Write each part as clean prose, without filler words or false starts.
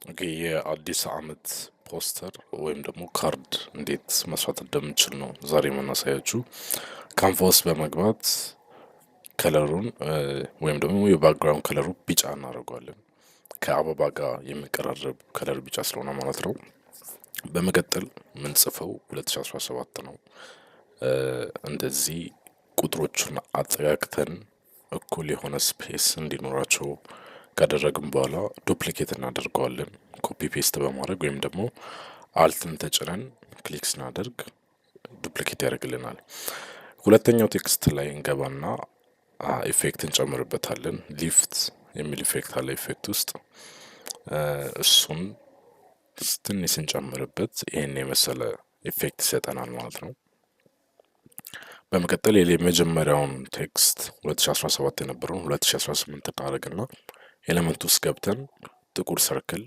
ኦኬ የአዲስ አመት ፖስተር ወይም ደግሞ ካርድ እንዴት መስራት እንደምንችል ነው ዛሬ የምናሳያችሁ። ካንቫ ውስጥ በመግባት ከለሩን ወይም ደግሞ የባክግራውንድ ከለሩ ቢጫ እናደርገዋለን። ከአበባ ጋር የሚቀራረብ ከለር ቢጫ ስለሆነ ማለት ነው። በመቀጠል ምንጽፈው 2017 ነው። እንደዚህ ቁጥሮቹን አጠጋግተን እኩል የሆነ ስፔስ እንዲኖራቸው ካደረግን በኋላ ዱፕሊኬት እናደርገዋለን። ኮፒ ፔስት በማድረግ ወይም ደግሞ አልትን ተጭነን ክሊክ ስናደርግ ዱፕሊኬት ያደርግልናል። ሁለተኛው ቴክስት ላይ እንገባና ኢፌክት እንጨምርበታለን። ሊፍት የሚል ኢፌክት አለ ኢፌክት ውስጥ እሱን ትንሽ ስንጨምርበት ይህን የመሰለ ኢፌክት ይሰጠናል ማለት ነው። በመቀጠል የመጀመሪያውን ቴክስት 2017 የነበረውን 2018 እናደርግና ኤሌመንት ውስጥ ገብተን ጥቁር ሰርክል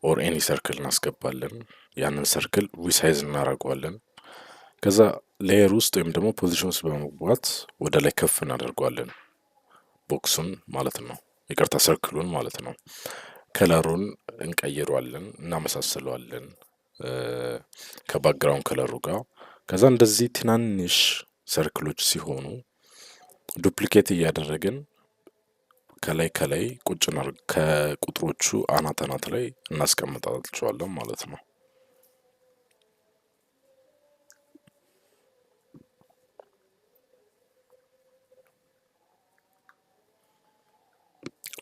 ኦር ኤኒ ሰርክል እናስገባለን። ያንን ሰርክል ሪሳይዝ እናደርገዋለን። ከዛ ሌየር ውስጥ ወይም ደግሞ ፖዚሽን ውስጥ በመግባት ወደ ላይ ከፍ እናደርገዋለን። ቦክሱን ማለት ነው፣ ይቅርታ ሰርክሉን ማለት ነው። ከለሩን እንቀይረዋለን፣ እናመሳስለዋለን ከባክግራውንድ ከለሩ ጋር። ከዛ እንደዚህ ትናንሽ ሰርክሎች ሲሆኑ ዱፕሊኬት እያደረግን ከላይ ከላይ ቁጭ ከቁጥሮቹ አናት ላይ እናስቀምጣቸዋለን ማለት ነው።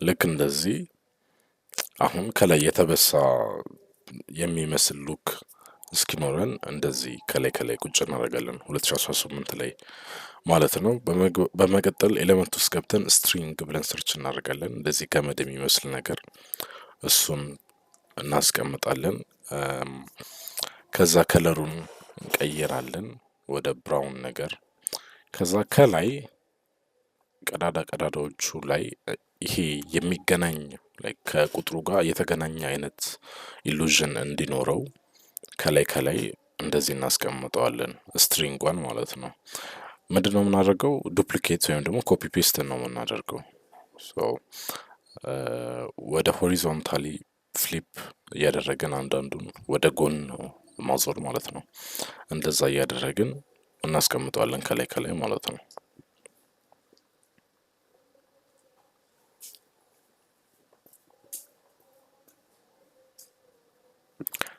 ልክ እንደዚህ አሁን ከላይ የተበሳ የሚመስል ሉክ እስኪኖረን እንደዚህ ከላይ ከላይ ቁጭ እናደርጋለን 2018 ላይ ማለት ነው። በመቀጠል ኤሌመንት ውስጥ ገብተን ስትሪንግ ብለን ሰርች እናደርጋለን። እንደዚህ ገመድ የሚመስል ነገር እሱን እናስቀምጣለን። ከዛ ከለሩን እንቀይራለን ወደ ብራውን ነገር። ከዛ ከላይ ቀዳዳዎቹ ላይ ይሄ የሚገናኝ ከቁጥሩ ጋር የተገናኘ አይነት ኢሉዥን እንዲኖረው ከላይ ከላይ እንደዚህ እናስቀምጠዋለን። ስትሪንጓን ማለት ነው። ምንድን ነው የምናደርገው? ዱፕሊኬት ወይም ደግሞ ኮፒ ፔስት ነው የምናደርገው። ወደ ሆሪዞንታሊ ፍሊፕ እያደረግን አንዳንዱን ወደ ጎን ማዞር ማለት ነው። እንደዛ እያደረግን እናስቀምጠዋለን ከላይ ከላይ ማለት ነው።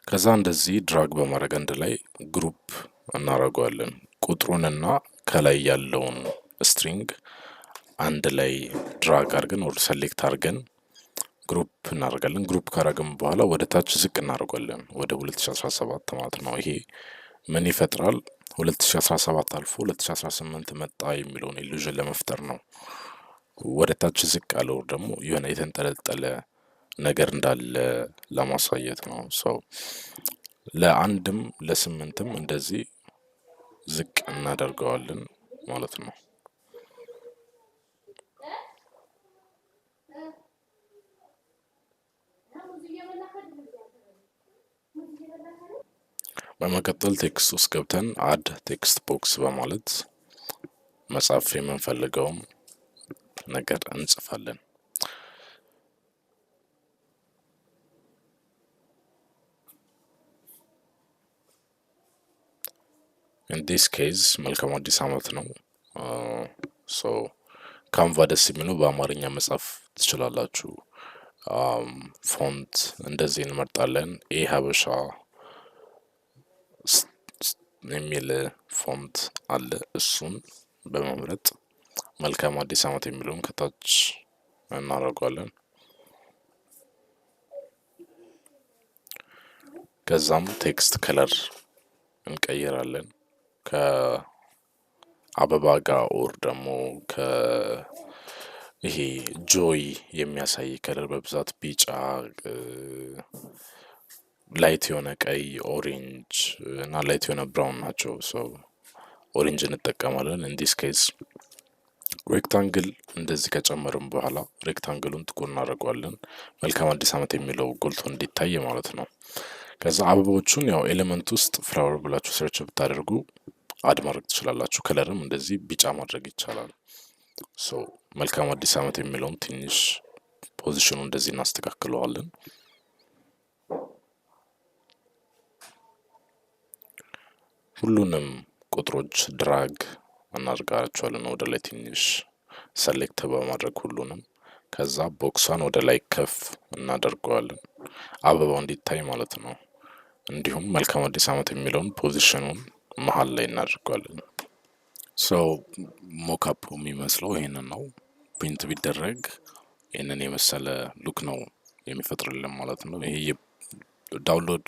ከዛ እንደዚህ ድራግ በማድረግ አንድ ላይ ግሩፕ እናደርገዋለን። ቁጥሩንና ከላይ ያለውን ስትሪንግ አንድ ላይ ድራግ አድርገን ወደ ሰሌክት አድርገን ግሩፕ እናደርጋለን። ግሩፕ ካረግን በኋላ ወደ ታች ዝቅ እናደርጋለን ወደ 2017 ማለት ነው። ይሄ ምን ይፈጥራል? 2017 አልፎ 2018 መጣ የሚለውን ኢሉዥን ለመፍጠር ነው። ወደ ታች ዝቅ ያለው ደግሞ የሆነ የተንጠለጠለ ነገር እንዳለ ለማሳየት ነው። ሰው ለአንድም ለስምንትም እንደዚህ ዝቅ እናደርገዋለን ማለት ነው። በመቀጠል ቴክስት ውስጥ ገብተን አድ ቴክስት ቦክስ በማለት መጻፍ የምንፈልገውን ነገር እንጽፋለን። ኢንዲስ ኬዝ መልካም አዲስ አመት ነው። ካንቫ ደስ የሚለው በአማርኛ መጻፍ ትችላላችሁ። ፎንት እንደዚህ እንመርጣለን። ሀበሻ የሚል ፎንት አለ። እሱን በመምረጥ መልካም አዲስ አመት የሚለውን ከታች እናደርገዋለን። ከዛም ቴክስት ከለር እንቀይራለን ከአበባ ጋር ኦር ደግሞ ይሄ ጆይ የሚያሳይ ከለር በብዛት ቢጫ፣ ላይት የሆነ ቀይ፣ ኦሬንጅ እና ላይት የሆነ ብራውን ናቸው። ኦሬንጅ እንጠቀማለን። ኢንዲስ ኬዝ ሬክታንግል እንደዚህ ከጨመርን በኋላ ሬክታንግሉን ጥቁር እናደርገዋለን። መልካም አዲስ አመት የሚለው ጎልቶ እንዲታይ ማለት ነው። ከዛ አበባዎቹን ያው ኤሌመንት ውስጥ ፍላወር ብላችሁ ሰርች ብታደርጉ አድ ማድረግ ትችላላችሁ። ከለርም እንደዚህ ቢጫ ማድረግ ይቻላል። መልካም አዲስ አመት የሚለውን ትንሽ ፖዚሽኑ እንደዚህ እናስተካክለዋለን። ሁሉንም ቁጥሮች ድራግ እናደርጋቸዋለን ወደ ላይ ትንሽ ሰሌክት በማድረግ ሁሉንም። ከዛ ቦክሷን ወደ ላይ ከፍ እናደርገዋለን አበባው እንዲታይ ማለት ነው። እንዲሁም መልካም አዲስ ዓመት የሚለውን ፖዚሽኑን መሀል ላይ እናደርገዋለን። ሰው ሞካፑ የሚመስለው ይሄንን ነው። ፕሪንት ቢደረግ ይህንን የመሰለ ሉክ ነው የሚፈጥርልን ማለት ነው። ይሄ ዳውንሎድ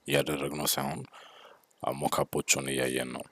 እያደረግነው ሳይሆን ሞካፖቹን እያየን ነው።